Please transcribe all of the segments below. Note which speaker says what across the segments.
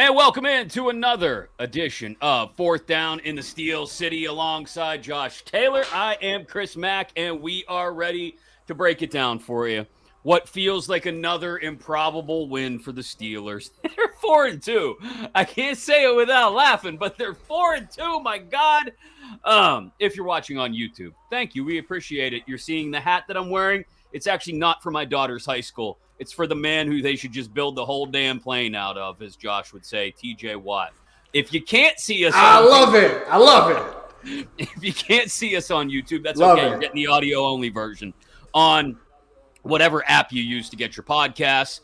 Speaker 1: And welcome in to another edition of Fourth Down in the Steel City alongside Josh Taylor. I am Chris Mack, and we are ready to break it down for you. What feels like another improbable win for the Steelers. They're 4-2. I can't say it without laughing, but they're 4-2. My God. If you're watching on YouTube, thank you. We appreciate it. You're seeing the hat that I'm wearing. It's actually not for my daughter's high school. It's for the man who they should just build the whole damn plane out of, as Josh would say, TJ Watt. If you can't see us
Speaker 2: I love it.
Speaker 1: If you can't see us on YouTube, that's
Speaker 2: Love
Speaker 1: okay.
Speaker 2: it.
Speaker 1: You're getting the audio-only version on whatever app you use to get your podcasts.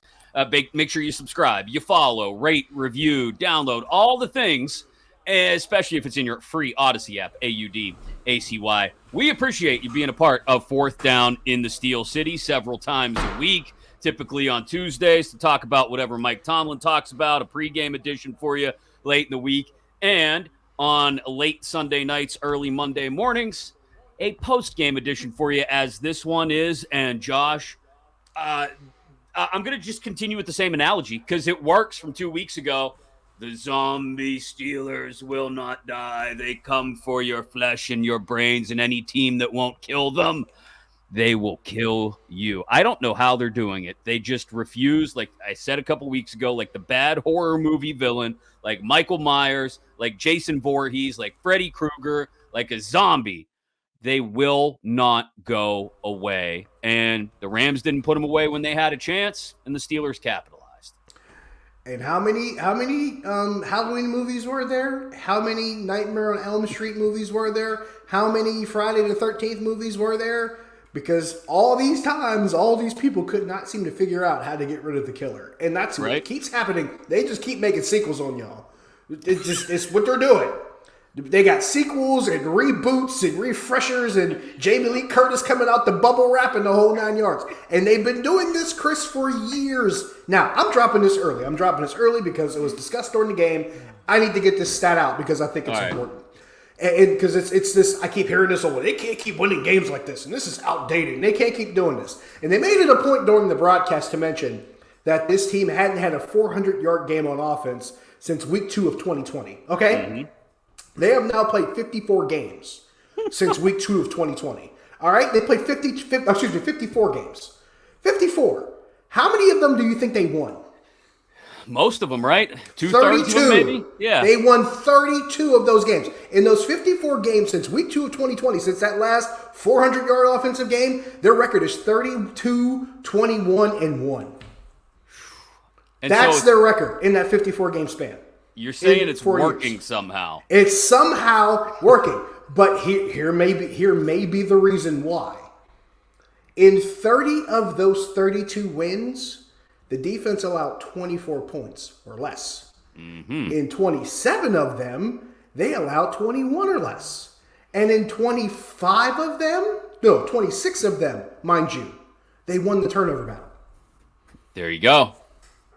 Speaker 1: Make sure you subscribe, you follow, rate, review, download, all the things, especially if it's in your free Odyssey app, AUDACY. We appreciate you being a part of Fourth Down in the Steel City several times a week, typically on Tuesdays to talk about whatever Mike Tomlin talks about, a pregame edition for you late in the week, and on late Sunday nights, early Monday mornings, a post-game edition for you as this one is. And Josh, I'm going to just continue with the same analogy because it works from 2 weeks ago. The zombie Steelers will not die. They come for your flesh and your brains, and any team that won't kill them, they will kill you. I don't know how they're doing it. They just refuse, like I said a couple weeks ago, like the bad horror movie villain, like Michael Myers, like Jason Voorhees, like Freddy Krueger, like a zombie. They will not go away. And the Rams didn't put them away when they had a chance, and the Steelers capitalized.
Speaker 2: And how many Halloween movies were there? How many Nightmare on Elm Street movies were there? How many Friday the 13th movies were there? Because all these times, all these people could not seem to figure out how to get rid of the killer. And that's what keeps happening. They just keep making sequels on y'all. It's what they're doing. They got sequels and reboots and refreshers and Jamie Lee Curtis coming out the bubble wrap and the whole 9 yards. And they've been doing this, Chris, for years. Now, I'm dropping this early because it was discussed during the game. I need to get this stat out because I think it's important. And because it's this, I keep hearing this over. They can't keep winning games like this, and this is outdated. And they can't keep doing this. And they made it a point during the broadcast to mention that this team hadn't had a 400-yard game on offense since week 2 of 2020. Okay? Mm-hmm. They have now played 54 games since week 2 of 2020. All right? They played 54 games. 54. How many of them do you think they won?
Speaker 1: Most of them, right? 2/3 of them, maybe? Yeah.
Speaker 2: They won 32 of those games. In those 54 games since week 2 of 2020, since that last 400-yard offensive game, their record is 32-21-1. That's their record in that 54-game span.
Speaker 1: You're saying it's working somehow.
Speaker 2: It's somehow working. But here may be the reason why. In 30 of those 32 wins, the defense allowed 24 points or less. Mm-hmm. In 27 of them, they allowed 21 or less. And in 26 of them, mind you, they won the turnover battle.
Speaker 1: There you go.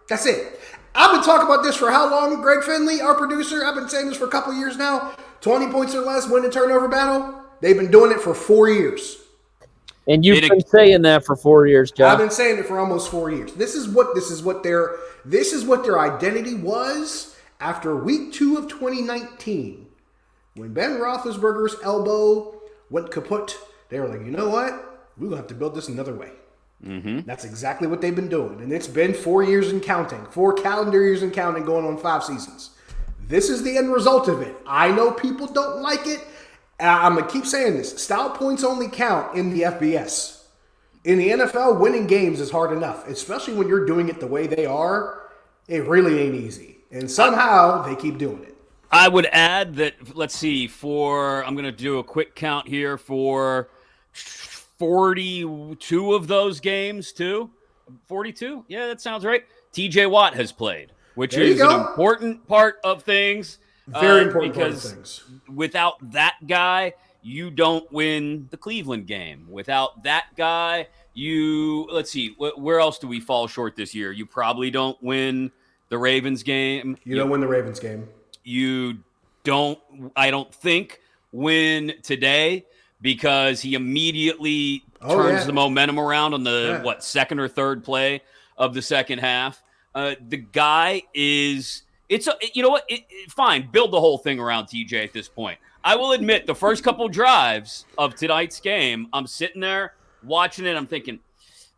Speaker 2: That's it. I've been talking about this for how long, Greg Finley, our producer? I've been saying this for a couple years now. 20 points or less, win the turnover battle. They've been doing it for 4 years.
Speaker 3: And you've been saying that for 4 years, John.
Speaker 2: I've been saying it for almost 4 years. This is what their identity was after week 2 of 2019. When Ben Roethlisberger's elbow went kaput, they were like, you know what? We're going to have to build this another way. Mm-hmm. That's exactly what they've been doing. And it's been 4 years and counting. 4 calendar years and counting, going on 5 seasons. This is the end result of it. I know people don't like it. I'm going to keep saying this. Style points only count in the FBS. In the NFL, winning games is hard enough, especially when you're doing it the way they are. It really ain't easy. And somehow they keep doing it.
Speaker 1: I would add that, let's see, I'm going to do a quick count here for 42 of those games, too. 42? Yeah, that sounds right. TJ Watt has played, which is an important part of things.
Speaker 2: Very important part of things.
Speaker 1: Without that guy, you don't win the Cleveland game. Without that guy, let's see, where else do we fall short this year? You probably don't win the Ravens game.
Speaker 2: You don't win the Ravens game.
Speaker 1: You don't, I don't think, win today because he immediately turns the momentum around on the, second or third play of the second half. The guy is You know what? Fine, build the whole thing around TJ at this point. I will admit, the first couple drives of tonight's game, I'm sitting there watching it. I'm thinking,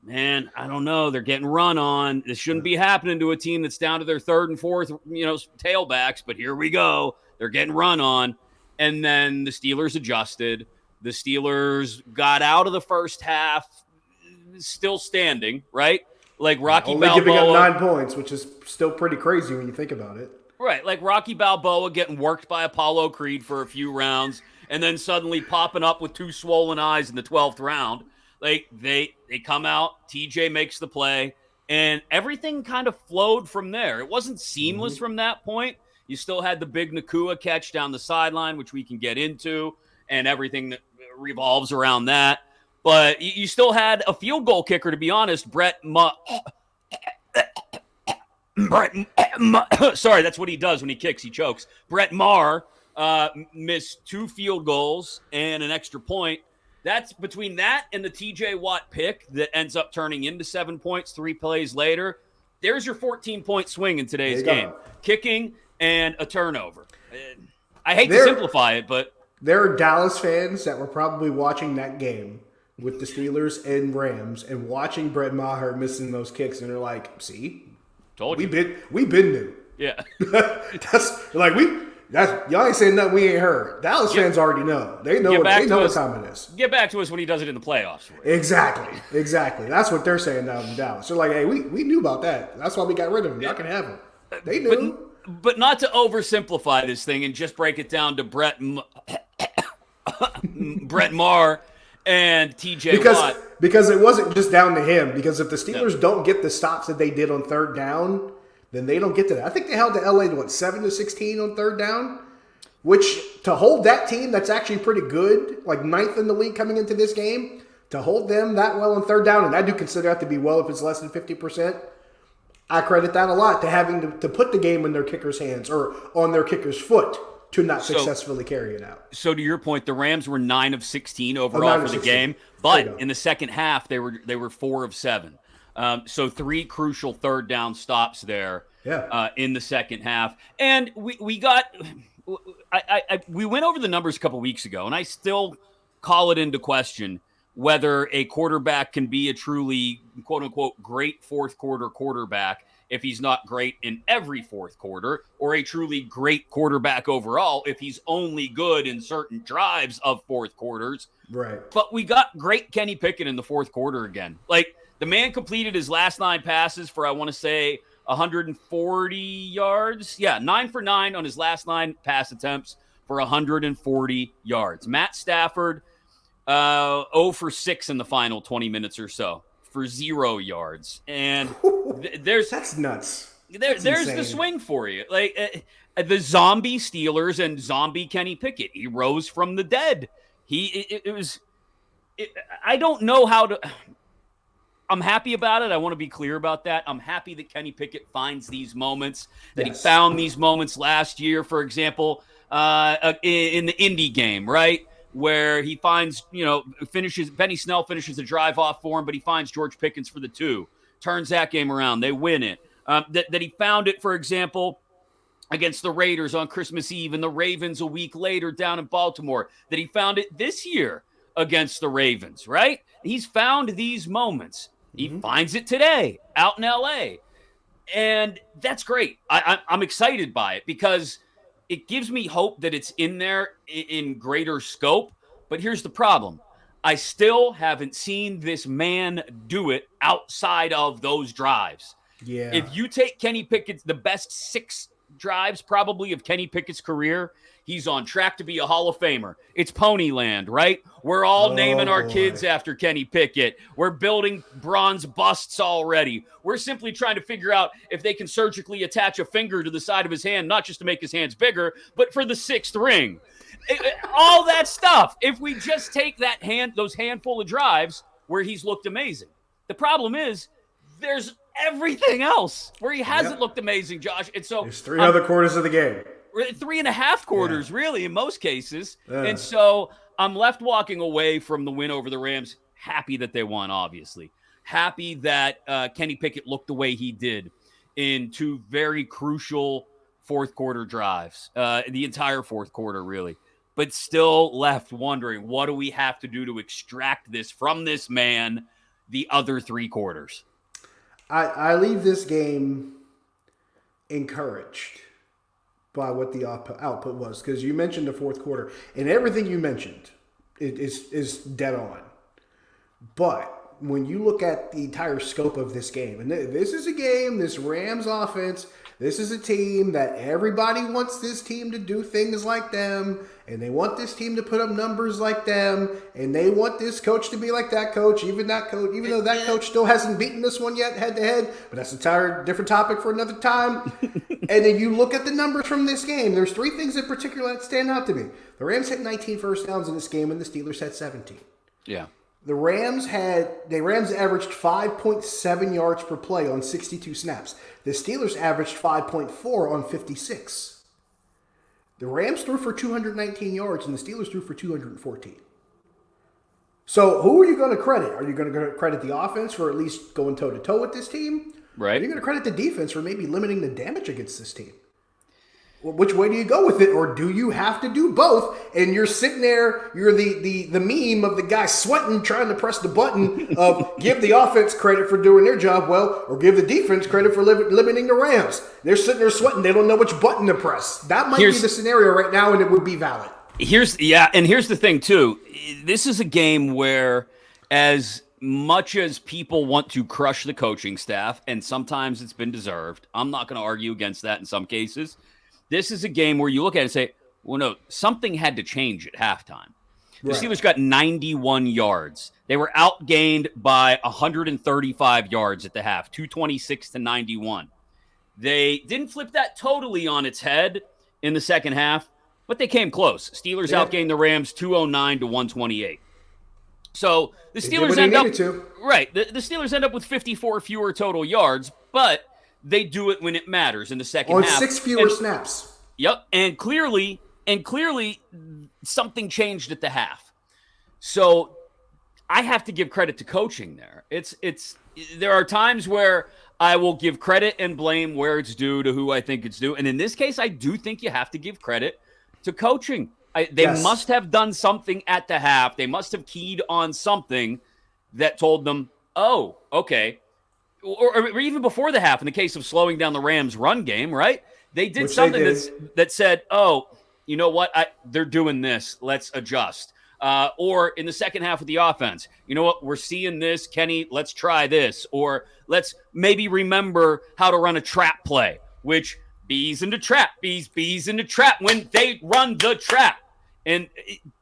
Speaker 1: man, I don't know. They're getting run on. This shouldn't be happening to a team that's down to their third and fourth, tailbacks. But here we go. They're getting run on. And then the Steelers adjusted. The Steelers got out of the first half still standing, right? Like Rocky
Speaker 2: only
Speaker 1: Balboa.
Speaker 2: Giving up 9 points, which is still pretty crazy when you think about it.
Speaker 1: Right, like Rocky Balboa getting worked by Apollo Creed for a few rounds and then suddenly popping up with 2 swollen eyes in the 12th round. Like, they come out, TJ makes the play, and everything kind of flowed from there. It wasn't seamless from that point. You still had the big Nakua catch down the sideline, which we can get into, and everything that revolves around that. But you still had a field goal kicker, to be honest. Sorry, that's what he does when he kicks. He chokes. Brett Maher missed 2 field goals and an extra point. That's between that and the TJ Watt pick that ends up turning into 7 points 3 plays later. There's your 14-point swing in today's game. Kicking and a turnover. I hate to simplify it, but
Speaker 2: there are Dallas fans that were probably watching that game with the Steelers and Rams and watching Brett Maher missing those kicks, and they're like, see?
Speaker 1: Told you.
Speaker 2: We been new.
Speaker 1: Yeah.
Speaker 2: Y'all ain't saying nothing we ain't heard. Dallas fans already know. They know what time it is.
Speaker 1: Get back to us when he does it in the playoffs.
Speaker 2: Exactly. That's what they're saying down in Dallas. They're like, hey, we knew about that. That's why we got rid of him. Y'all can have him. They knew.
Speaker 1: But not to oversimplify this thing and just break it down to Brett Maher and TJ Watt.
Speaker 2: Because it wasn't just down to him. Because if the Steelers don't get the stops that they did on third down, then they don't get to that. I think they held the LA to 7-16 on third down, which to hold that team that's actually pretty good, like 9th in the league coming into this game, to hold them that well on third down, and I do consider that to be well if it's less than 50%. I credit that a lot to having to put the game in their kicker's hands or on their kicker's foot to not successfully carry it out.
Speaker 1: So to your point, the Rams were 9 of 16 overall for the game, but in the second half they were 4 of 7. So 3 crucial third down stops there in the second half. And we went over the numbers a couple weeks ago, and I still call it into question whether a quarterback can be a truly, quote-unquote, great fourth quarter quarterback if he's not great in every fourth quarter, or a truly great quarterback overall if he's only good in certain drives of fourth quarters.
Speaker 2: Right.
Speaker 1: But we got great Kenny Pickett in the fourth quarter again. Like, the man completed his last 9 passes for, I want to say, 140 yards. Yeah, 9 for 9 on his last 9 pass attempts for 140 yards. Matt Stafford, 0 for 6 in the final 20 minutes or so for 0 yards. And
Speaker 2: that's nuts.
Speaker 1: There's the swing for you. Like the zombie Steelers and zombie Kenny Pickett. He rose from the dead. I don't know how to. I'm happy about it. I want to be clear about that. I'm happy that Kenny Pickett finds these moments, that he found these moments last year, for example, in the Indy game, right? Where he finds, Benny Snell finishes the drive off for him, but he finds George Pickens for the 2. Turns that game around. They win it. That he found it, for example, against the Raiders on Christmas Eve and the Ravens a week later down in Baltimore. That he found it this year against the Ravens, right? He's found these moments. He finds it today out in L.A. And that's great. I'm excited by it because it gives me hope that it's in there in greater scope. But here's the problem. I still haven't seen this man do it outside of those drives.
Speaker 2: Yeah.
Speaker 1: If you take Kenny Pickett's, the best 6 drives probably of Kenny Pickett's career, he's on track to be a Hall of Famer. It's Ponyland, right? We're all naming our kids after Kenny Pickett. We're building bronze busts already. We're simply trying to figure out if they can surgically attach a finger to the side of his hand, not just to make his hands bigger, but for the 6th ring. All that stuff. If we just take those handful of drives where he's looked amazing. The problem is there's everything else where he hasn't looked amazing, Josh. And so
Speaker 2: there's 3 other quarters of the game.
Speaker 1: 3.5 quarters, really, in most cases. And so I'm left walking away from the win over the Rams, happy that they won, obviously. Happy that Kenny Pickett looked the way he did in 2 very crucial fourth quarter drives, the entire fourth quarter, really, but still left wondering, what do we have to do to extract this from this man the other 3 quarters?
Speaker 2: I leave this game encouraged by what the output was, because you mentioned the fourth quarter, and everything you mentioned is dead on. But when you look at the entire scope of this game, and this is a game, this Rams offense, this is a team that everybody wants this team to do things like them, and they want this team to put up numbers like them, and they want this coach to be like that coach, even though that coach still hasn't beaten this one yet head-to-head, but that's a entire different topic for another time. And then you look at the numbers from this game, there's 3 things in particular that stand out to me. The Rams had 19 first downs in this game, and the Steelers had 17.
Speaker 1: Yeah.
Speaker 2: The Rams averaged 5.7 yards per play on 62 snaps. The Steelers averaged 5.4 on 56. The Rams threw for 219 yards and the Steelers threw for 214. So who are you going to credit? Are you going to credit the offense for at least going toe-to-toe with this team?
Speaker 1: Right.
Speaker 2: Are you going to credit the defense for maybe limiting the damage against this team? Well, which way do you go with it, or do you have to do both? And you're sitting there, you're the meme of the guy sweating, trying to press the button of give the offense credit for doing their job well, or give the defense credit for limiting the Rams. They're sitting there sweating. They don't know which button to press. That might be the scenario right now, and it would be valid.
Speaker 1: Here's the thing, too. This is a game where, as much as people want to crush the coaching staff, and sometimes it's been deserved, I'm not going to argue against that in some cases. This is a game where you look at it and say, well, no, something had to change at halftime. The Steelers got 91 yards. They were outgained by 135 yards at the half, 226 to 91. They didn't flip that totally on its head in the second half, but they came close. Steelers outgained the Rams 209 to 128. So the Steelers end up the Steelers end up with 54 fewer total yards, but they do it when it matters in the second half.
Speaker 2: On 6 fewer snaps.
Speaker 1: Yep, and clearly something changed at the half. So I have to give credit to coaching there. There are times where I will give credit and blame where it's due to who I think it's due. And in this case, I do think you have to give credit to coaching. They must have done something at the half. They must have keyed on something that told them, oh, okay. Or even before the half, in the case of slowing down the Rams' run game, right? They did something that said, oh, you know what? They're doing this. Let's adjust. Or in the second half of the offense, you know what? We're seeing this. Kenny, let's try this. Or let's maybe remember how to run a trap play, which bees into trap, bees into trap when they run the trap. And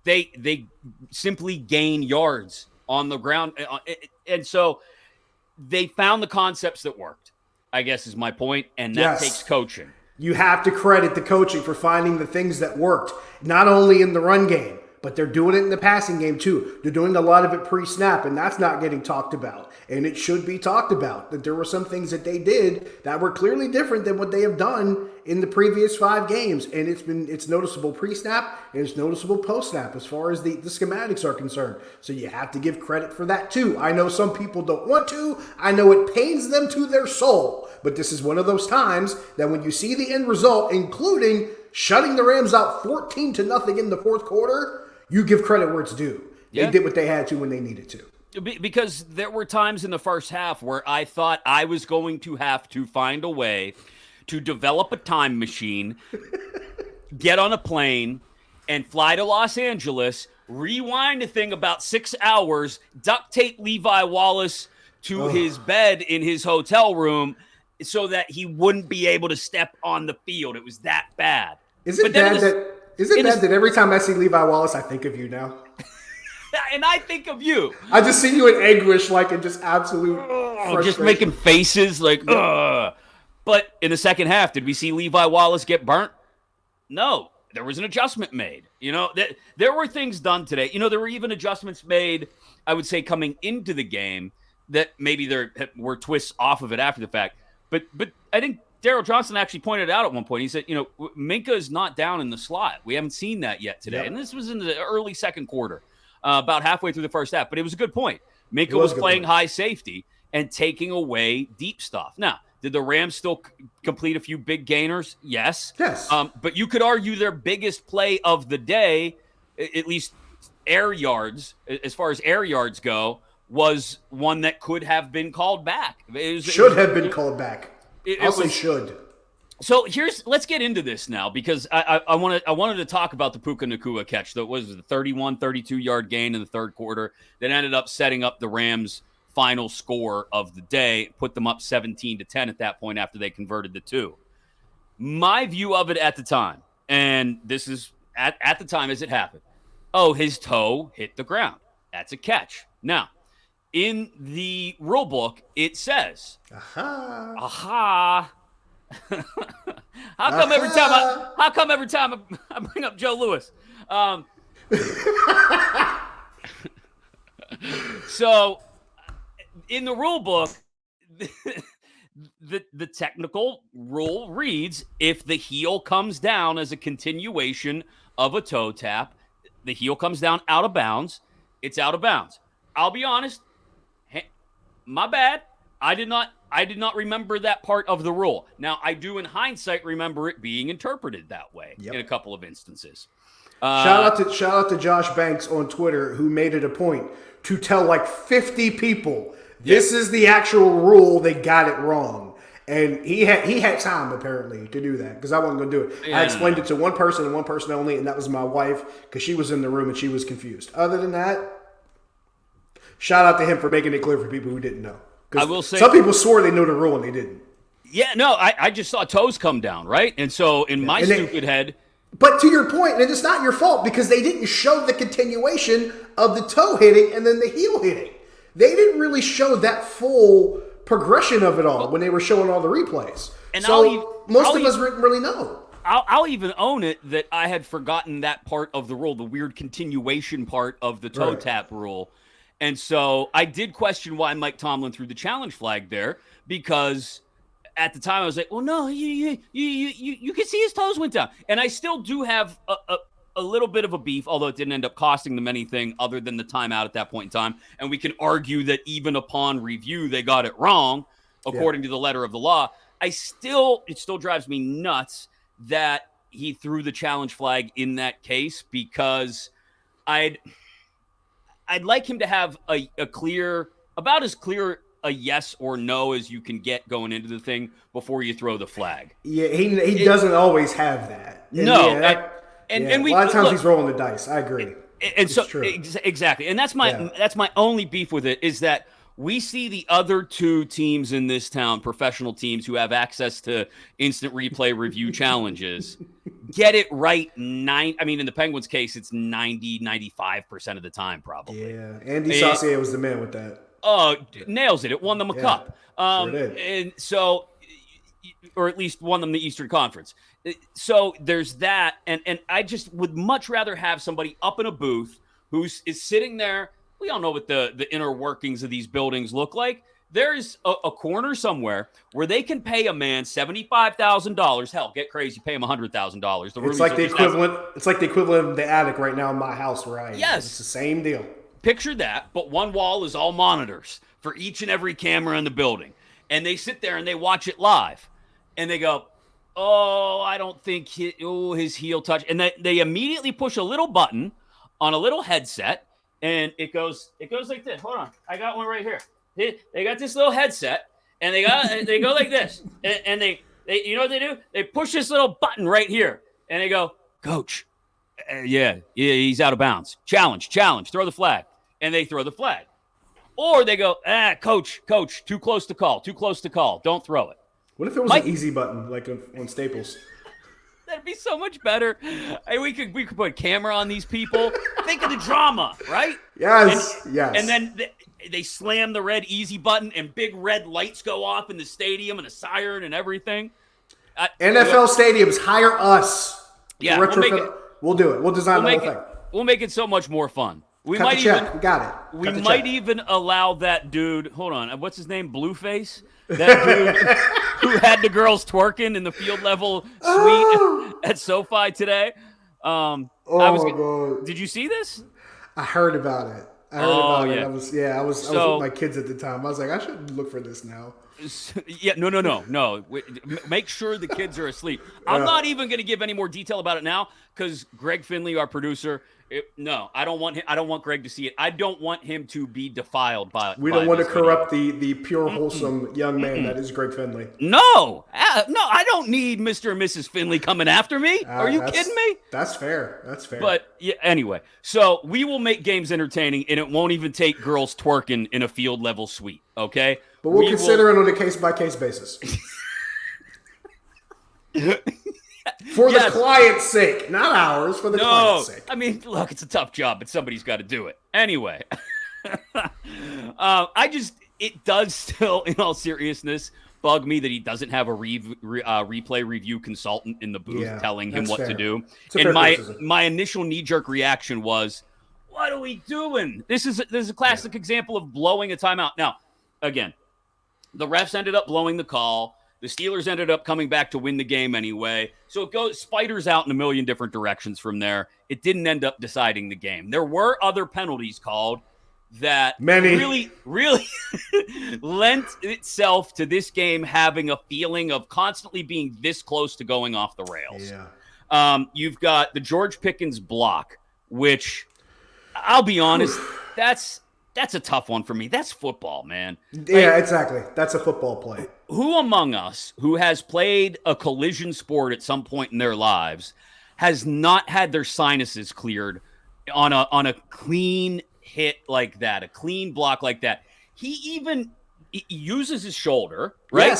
Speaker 1: they simply gain yards on the ground. And so they found the concepts that worked, I guess is my point, and that takes coaching.
Speaker 2: You have to credit the coaching for finding the things that worked, not only in the run game, but they're doing it in the passing game too. They're doing a lot of it pre-snap, and that's not getting talked about. And it should be talked about, that there were some things that they did that were clearly different than what they have done in the previous 5 games. And it's noticeable pre-snap, and it's noticeable post-snap as far as the schematics are concerned. So you have to give credit for that too. I know some people don't want to. I know it pains them to their soul. But this is one of those times that when you see the end result, including shutting the Rams out 14-0 in the fourth quarter, you give credit where it's due. They did what they had to when they needed to.
Speaker 1: Because there were times in the first half where I thought I was going to have to find a way to develop a time machine, get on a plane, and fly to Los Angeles, rewind the thing about 6 hours, duct tape Levi Wallace to his bed in his hotel room so that he wouldn't be able to step on the field. It was that bad.
Speaker 2: Is it bad that every time I see Levi Wallace, I think of you now?
Speaker 1: And I think of you.
Speaker 2: I just see you in anguish, like in just absolute frustration.
Speaker 1: Just making faces like, ugh. But in the second half, did we see Levi Wallace get burnt? No. There was an adjustment made. There were things done today. There were even adjustments made, I would say, coming into the game that maybe there were twists off of it after the fact. But I think Daryl Johnson actually pointed out at one point. He said, Minka is not down in the slot. We haven't seen that yet today. Yep. And this was in the early second quarter, about halfway through the first half. But it was a good point. Minka was playing high safety and taking away deep stuff. Now, Did the Rams still complete a few big gainers? Yes.
Speaker 2: Yes.
Speaker 1: But you could argue their biggest play of the day, at least air yards, as far as air yards go, was one that could have been called back.
Speaker 2: Should have been called back. I'll say should.
Speaker 1: So let's get into this now, because I wanted to talk about the Puka Nacua catch. That was the 32-yard gain in the third quarter that ended up setting up the Rams' final score of the day, put them up 17-10 at that point after they converted the 2. My view of it at the time, and this is at the time as it happened, his toe hit the ground. That's a catch. Now, in the rule book, it says, aha. How come every time I bring up Joe Louis? So in the rule book, the technical rule reads, if the heel comes down as a continuation of a toe tap, the heel comes down out of bounds, it's out of bounds. I'll be honest, my bad. I did not remember that part of the rule. Now, I do in hindsight remember it being interpreted that way in a couple of instances.
Speaker 2: Shout out to Josh Banks on Twitter, who made it a point to tell like 50 people this is the actual rule. They got it wrong, and he had time apparently to do that, because I wasn't going to do it. I explained it to one person and one person only, and that was my wife, because she was in the room and she was confused. Other than that, shout out to him for making it clear for people who didn't know.
Speaker 1: I will say,
Speaker 2: some people swore they knew the rule and they didn't.
Speaker 1: Yeah, no, I just saw toes come down, right? And so in my stupid head.
Speaker 2: But to your point, and it's not your fault, because they didn't show the continuation of the toe hitting and then the heel hitting. They didn't really show that full progression of it all when they were showing all the replays. And so most of us didn't really know.
Speaker 1: I'll even own it that I had forgotten that part of the rule, the weird continuation part of the toe tap rule. And so I did question why Mike Tomlin threw the challenge flag there, because at the time I was like, well, no, you can see his toes went down. And I still do have a little bit of a beef, although it didn't end up costing them anything other than the timeout at that point in time. And we can argue that even upon review, they got it wrong, according to the letter of the law. It still drives me nuts that he threw the challenge flag in that case, because I'd like him to have a clear, about as clear a yes or no as you can get going into the thing before you throw the flag.
Speaker 2: Yeah, he doesn't always have that.
Speaker 1: And no,
Speaker 2: and a lot of times he's rolling the dice. I agree.
Speaker 1: And so exactly, and that's my only beef with it, is that we see the other two teams in this town, professional teams who have access to instant replay review challenges, get it right. In the Penguins case, it's 95% of the time, probably.
Speaker 2: Yeah, Andy Saucier was the man with that.
Speaker 1: Oh, nails it. It won them a cup.
Speaker 2: Sure did.
Speaker 1: And so, or at least won them the Eastern Conference. So there's that. And I just would much rather have somebody up in a booth who is sitting there. We all know what the inner workings of these buildings look like. There's a corner somewhere where they can pay a man $75,000. Hell, get crazy, pay him $100,000.
Speaker 2: It's like the equivalent. It's like the equivalent of the attic right now in my house where I am.
Speaker 1: Yes,
Speaker 2: it's the same deal.
Speaker 1: Picture that, but one wall is all monitors for each and every camera in the building, and they sit there and they watch it live, and they go, "Oh, I don't think his heel touched," and they immediately push a little button on a little headset. And it goes like this. Hold on, I got one right here. They got this little headset, and they go like this, and they you know what they do? They push this little button right here, and they go, "Coach, yeah, he's out of bounds. Challenge, throw the flag," and they throw the flag. Or they go, "Coach, too close to call, don't throw it."
Speaker 2: What if it was an easy button like on Staples?
Speaker 1: That'd be so much better. We could put a camera on these people. Think of the drama, right?
Speaker 2: Yes.
Speaker 1: And then they slam the red easy button, and big red lights go off in the stadium, and a siren and everything.
Speaker 2: NFL stadiums, hire us.
Speaker 1: Yeah,
Speaker 2: we'll do it. We'll design the whole thing.
Speaker 1: We'll make it so much more fun. We
Speaker 2: got
Speaker 1: We might even allow that dude. Hold on, what's his name? Blueface. That dude who had the girls twerking in the field level suite at SoFi today.
Speaker 2: My God.
Speaker 1: Did you see this?
Speaker 2: I heard about it. I was with my kids at the time. I was like, I should look for this now.
Speaker 1: Yeah, no. Make sure the kids are asleep. I'm not even going to give any more detail about it now because Greg Finley, our producer, I don't want him. I don't want Greg to see it. I don't want him to be defiled by.
Speaker 2: We don't want to corrupt the pure, wholesome young man that is Greg Finley.
Speaker 1: No, I don't need Mr. and Mrs. Finley coming after me. Are you kidding me?
Speaker 2: That's fair.
Speaker 1: But yeah, anyway, so we will make games entertaining, and it won't even take girls twerking in a field level suite. Okay.
Speaker 2: But we'll consider it on a case-by-case basis. For the client's sake, not ours, for the client's sake.
Speaker 1: I mean, look, it's a tough job, but somebody's got to do it. Anyway, it does still, in all seriousness, bug me that he doesn't have a replay review consultant in the booth telling him what to do. And my initial knee-jerk reaction was, what are we doing? This is a classic example of blowing a timeout. Now, again, the refs ended up blowing the call. The Steelers ended up coming back to win the game anyway. So it spiders out in a million different directions from there. It didn't end up deciding the game. There were other penalties called that really lent itself to this game having a feeling of constantly being this close to going off the rails.
Speaker 2: Yeah.
Speaker 1: You've got the George Pickens block, which I'll be honest, that's a tough one for me. That's football, man.
Speaker 2: Yeah, exactly. That's a football play.
Speaker 1: Who among us who has played a collision sport at some point in their lives has not had their sinuses cleared on a clean hit like that, a clean block like that? He uses his shoulder, right?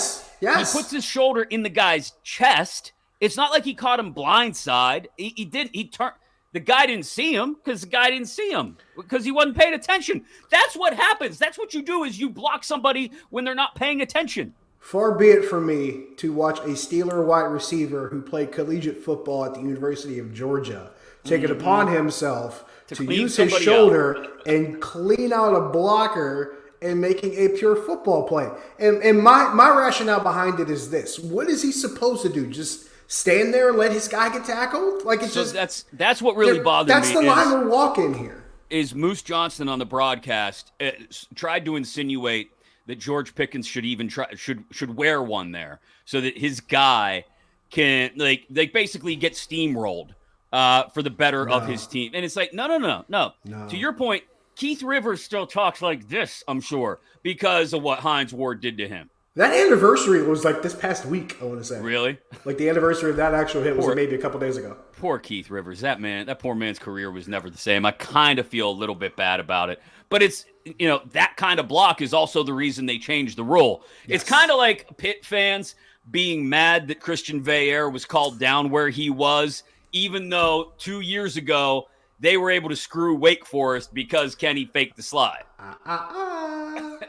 Speaker 2: Yes.
Speaker 1: He puts his shoulder in the guy's chest. It's not like he caught him blindside. He didn't. He turned. The guy didn't see him because he wasn't paying attention. That's what happens. That's what you do is you block somebody when they're not paying attention.
Speaker 2: Far be it from me to watch a Steeler wide receiver who played collegiate football at the University of Georgia take it upon himself to use his shoulder and clean out a blocker and making a pure football play. And my rationale behind it is this. What is he supposed to do? Just stand there and let his guy get tackled? Like it's
Speaker 1: that's what really bothered me.
Speaker 2: That's the line we're walking here.
Speaker 1: Is Moose Johnston on the broadcast tried to insinuate that George Pickens should wear one there so that his guy can basically get steamrolled for the better of his team. And it's like, no. To your point, Keith Rivers still talks like this, I'm sure, because of what Hines Ward did to him.
Speaker 2: That anniversary was like this past week, I want to say.
Speaker 1: Really?
Speaker 2: Like the anniversary of that actual hit was maybe a couple days ago.
Speaker 1: Poor Keith Rivers. That poor man's career was never the same. I kind of feel a little bit bad about it. But it's, that kind of block is also the reason they changed the rule. Yes. It's kind of like Pitt fans being mad that Christian Veillere was called down where he was, even though 2 years ago they were able to screw Wake Forest because Kenny faked the slide.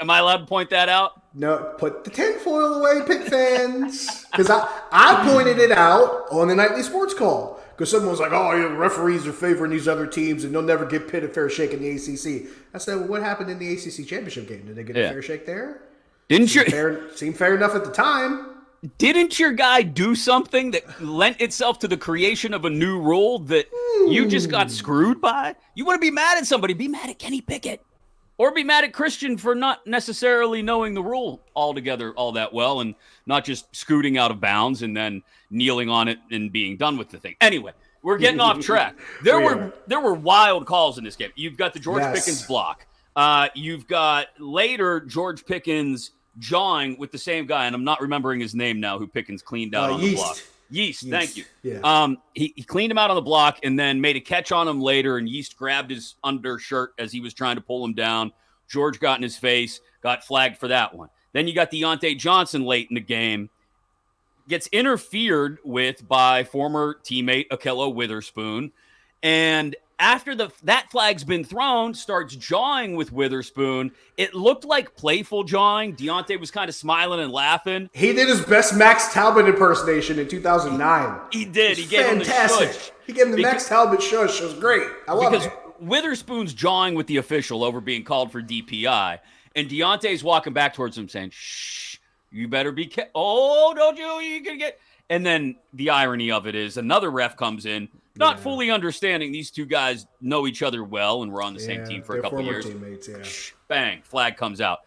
Speaker 1: Am I allowed to point that out?
Speaker 2: No, put the tinfoil away, Pitt fans. Because I pointed it out on the nightly sports call. Because someone was like, the referees are favoring these other teams and they'll never give Pitt a fair shake in the ACC. I said, well, what happened in the ACC championship game? Did they get a fair shake there? Seemed fair enough at the time.
Speaker 1: Didn't your guy do something that lent itself to the creation of a new rule that you just got screwed by? You want to be mad at somebody, be mad at Kenny Pickett. Or be mad at Christian for not necessarily knowing the rule altogether all that well and not just scooting out of bounds and then kneeling on it and being done with the thing. Anyway, we're getting off track. There were wild calls in this game. You've got the George Pickens block. You've got later George Pickens jawing with the same guy, and I'm not remembering his name now, who Pickens cleaned out on the block. Yeast, thank you. Yeah. He cleaned him out on the block and then made a catch on him later, and Yeast grabbed his undershirt as he was trying to pull him down. George got in his face, got flagged for that one. Then you got Deontay Johnson late in the game, gets interfered with by former teammate Ahkello Witherspoon, and after that flag's been thrown, starts jawing with Witherspoon. It looked like playful jawing. Deontay was kind of smiling and laughing.
Speaker 2: He did his best Max Talbot impersonation in 2009.
Speaker 1: He did. He gave him the shush.
Speaker 2: He gave him the Max Talbot shush. It was great. I love it.
Speaker 1: Because Witherspoon's jawing with the official over being called for DPI, and Deontay's walking back towards him saying, shh, you better be careful. Oh, don't you can get... And then the irony of it is another ref comes in, not fully understanding these two guys know each other well and were on the same team for a couple of years.
Speaker 2: Teammates,
Speaker 1: Bang, flag comes out.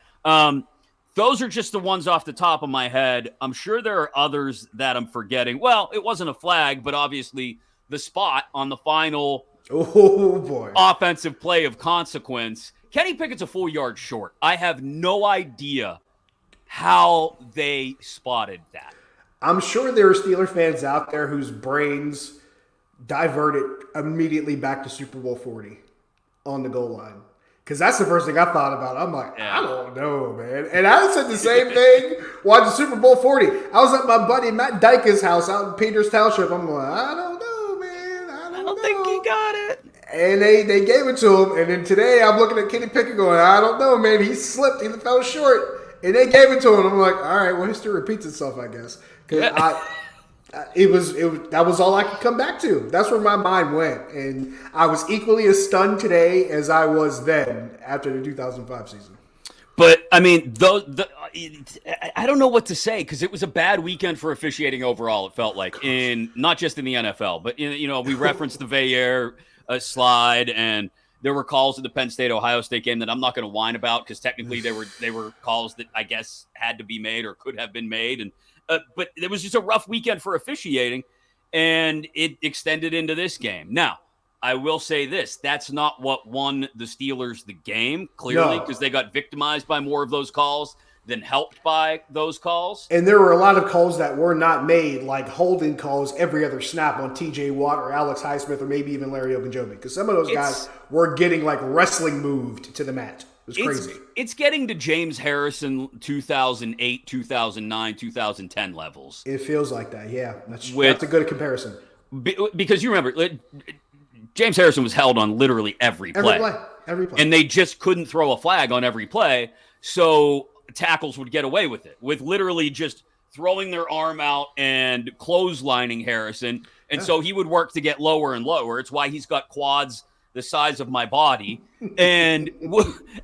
Speaker 1: those are just the ones off the top of my head. I'm sure there are others that I'm forgetting. Well, it wasn't a flag, but obviously the spot on the final offensive play of consequence. Kenny Pickett's a full yard short. I have no idea how they spotted that.
Speaker 2: I'm sure there are Steeler fans out there whose brains diverted immediately back to Super Bowl 40 on the goal line. Because that's the first thing I thought about. I'm like, I don't know, man. And I said the same thing watching Super Bowl 40. I was at my buddy Matt Dyke's house out in Peters Township. I'm going, I don't know, man. I don't
Speaker 1: think he got it.
Speaker 2: And they gave it to him. And then today I'm looking at Kenny Pickett going, I don't know, man. He slipped. He fell short. And they gave it to him. I'm like, all right, well, history repeats itself, I guess. Because that was all I could come back to. That's where my mind went. And I was equally as stunned today as I was then after the 2005 season.
Speaker 1: But, I mean, I don't know what to say because it was a bad weekend for officiating overall, it felt like, not just in the NFL. But, we referenced the Veillere slide, and there were calls at the Penn State-Ohio State game that I'm not going to whine about because technically they were calls that I guess had to be made or could have been made. And but it was just a rough weekend for officiating, and it extended into this game. Now, I will say this. That's not what won the Steelers the game, clearly, because they got victimized by more of those calls than helped by those calls.
Speaker 2: And there were a lot of calls that were not made, like holding calls every other snap on TJ Watt or Alex Highsmith or maybe even Larry Ogunjobi, because some of those guys were getting like wrestling moved to the mat. It was crazy.
Speaker 1: It's getting to James Harrison 2008, 2009, 2010 levels.
Speaker 2: It feels like that, yeah. That's a good comparison.
Speaker 1: Because you remember, James Harrison was held on literally every play.
Speaker 2: Every play.
Speaker 1: And they just couldn't throw a flag on every play, so tackles would get away with it, with literally just throwing their arm out and clotheslining Harrison. And so he would work to get lower and lower. It's why he's got quads the size of my body, and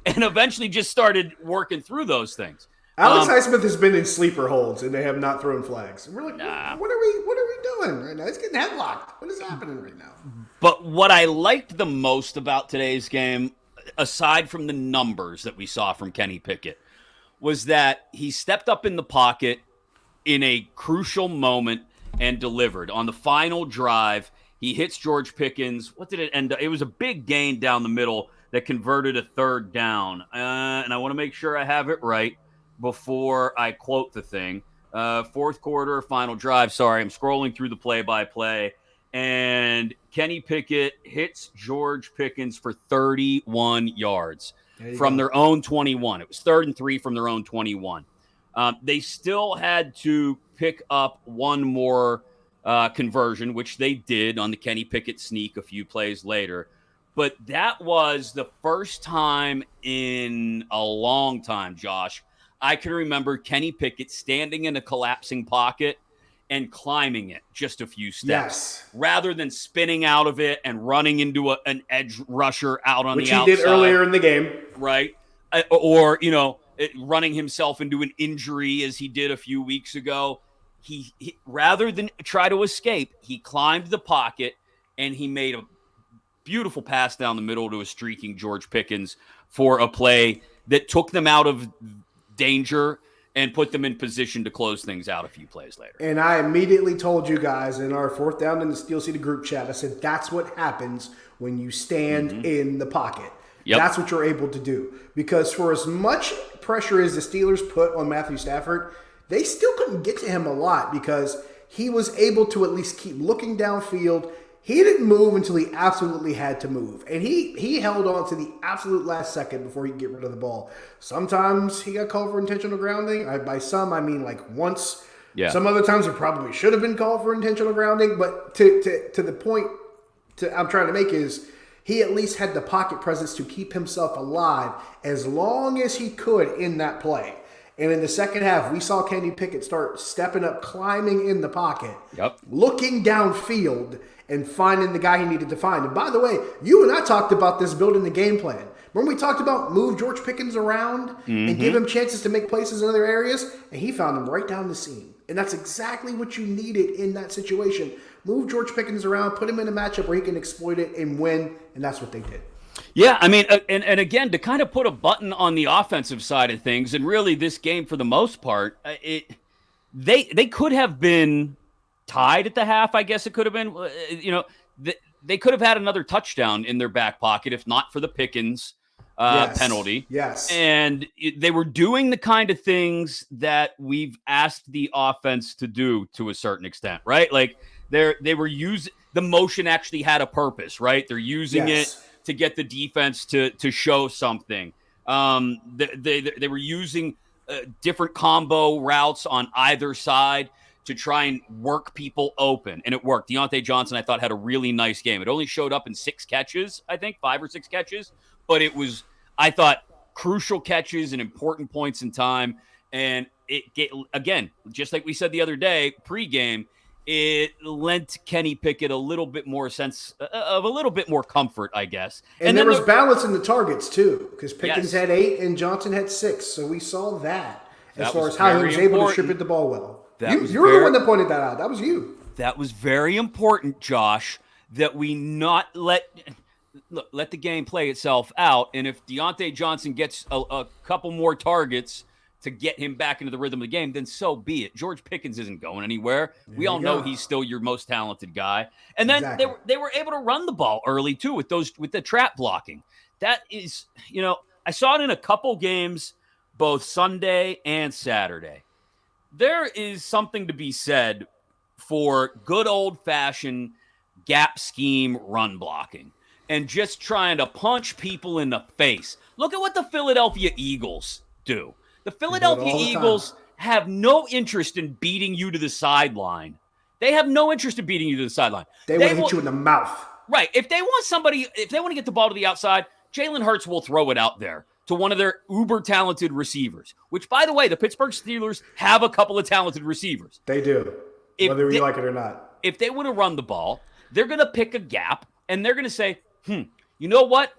Speaker 1: eventually just started working through those things.
Speaker 2: Alex Highsmith has been in sleeper holds, and they have not thrown flags. And we're like, what are we doing right now? It's getting headlocked. What is happening right now?
Speaker 1: But what I liked the most about today's game, aside from the numbers that we saw from Kenny Pickett, was that he stepped up in the pocket in a crucial moment and delivered. On the final drive, he hits George Pickens. What did it end up? It was a big gain down the middle that converted a third down. And I want to make sure I have it right before I quote the thing. Fourth quarter, final drive. Sorry, I'm scrolling through the play-by-play. And Kenny Pickett hits George Pickens for 31 yards from their own 21. It was 3rd and 3 from their own 21. They still had to pick up one more conversion, which they did on the Kenny Pickett sneak a few plays later. But that was the first time in a long time, Josh, I can remember Kenny Pickett standing in a collapsing pocket and climbing it just a few steps, rather than spinning out of it and running into an edge rusher out on the outside.
Speaker 2: Which he did earlier in the game.
Speaker 1: Right. Or, running himself into an injury as he did a few weeks ago. He rather than try to escape, he climbed the pocket and he made a beautiful pass down the middle to a streaking George Pickens for a play that took them out of danger and put them in position to close things out a few plays later.
Speaker 2: And I immediately told you guys in our 4th down in the Steel City group chat, I said, that's what happens when you stand in the pocket. Yep. That's what you're able to do. Because for as much pressure as the Steelers put on Matthew Stafford, they still couldn't get to him a lot because he was able to at least keep looking downfield. He didn't move until he absolutely had to move. And he held on to the absolute last second before he could get rid of the ball. Sometimes he got called for intentional grounding. By some, I mean like once. Yeah. Some other times he probably should have been called for intentional grounding. But to the point I'm trying to make is he at least had the pocket presence to keep himself alive as long as he could in that play. And in the second half, we saw Kenny Pickett start stepping up, climbing in the pocket, looking downfield, and finding the guy he needed to find. And by the way, you and I talked about this building the game plan. Remember we talked about move George Pickens around and give him chances to make places in other areas? And he found them right down the seam. And that's exactly what you needed in that situation. Move George Pickens around, put him in a matchup where he can exploit it and win, and that's what they did.
Speaker 1: Yeah, I mean, and again, to kind of put a button on the offensive side of things, and really this game for the most part, they could have been tied at the half. I guess it could have been, they could have had another touchdown in their back pocket if not for the Pickens penalty.
Speaker 2: Yes.
Speaker 1: And they were doing the kind of things that we've asked the offense to do to a certain extent, right? Like they were using the motion actually had a purpose, right? They're using it to get the defense to show something. They were using different combo routes on either side to try and work people open, and it worked. Deontay Johnson, I thought, had a really nice game. It only showed up in 6 catches, I think, 5 or 6 catches, but it was, I thought, crucial catches and important points in time. And again, just like we said the other day, pregame, it lent Kenny Pickett a little bit more sense of a little bit more comfort, I guess.
Speaker 2: And there was balance in the targets too, because Pickens had 8 and Johnson had 6. So we saw that as far as how he was able to distribute the ball well. You were the one that pointed that out. That was you. That
Speaker 1: was very important, Josh, that we not let the game play itself out. And if Deontay Johnson gets a couple more targets to get him back into the rhythm of the game, then so be it. George Pickens isn't going anywhere. We all know he's still your most talented guy. And then they were able to run the ball early too with the trap blocking. That is, I saw it in a couple games, both Sunday and Saturday. There is something to be said for good old-fashioned gap scheme run blocking and just trying to punch people in the face. Look at what the Philadelphia Eagles do. The Philadelphia Eagles have no interest in beating you to the sideline. They have no interest in beating you to the sideline.
Speaker 2: They want to hit you in the mouth.
Speaker 1: Right. If they want to get the ball to the outside, Jalen Hurts will throw it out there to one of their uber-talented receivers, which, by the way, the Pittsburgh Steelers have a couple of talented receivers.
Speaker 2: They do, whether we like it or not.
Speaker 1: If they want to run the ball, they're going to pick a gap, and they're going to say, you know what?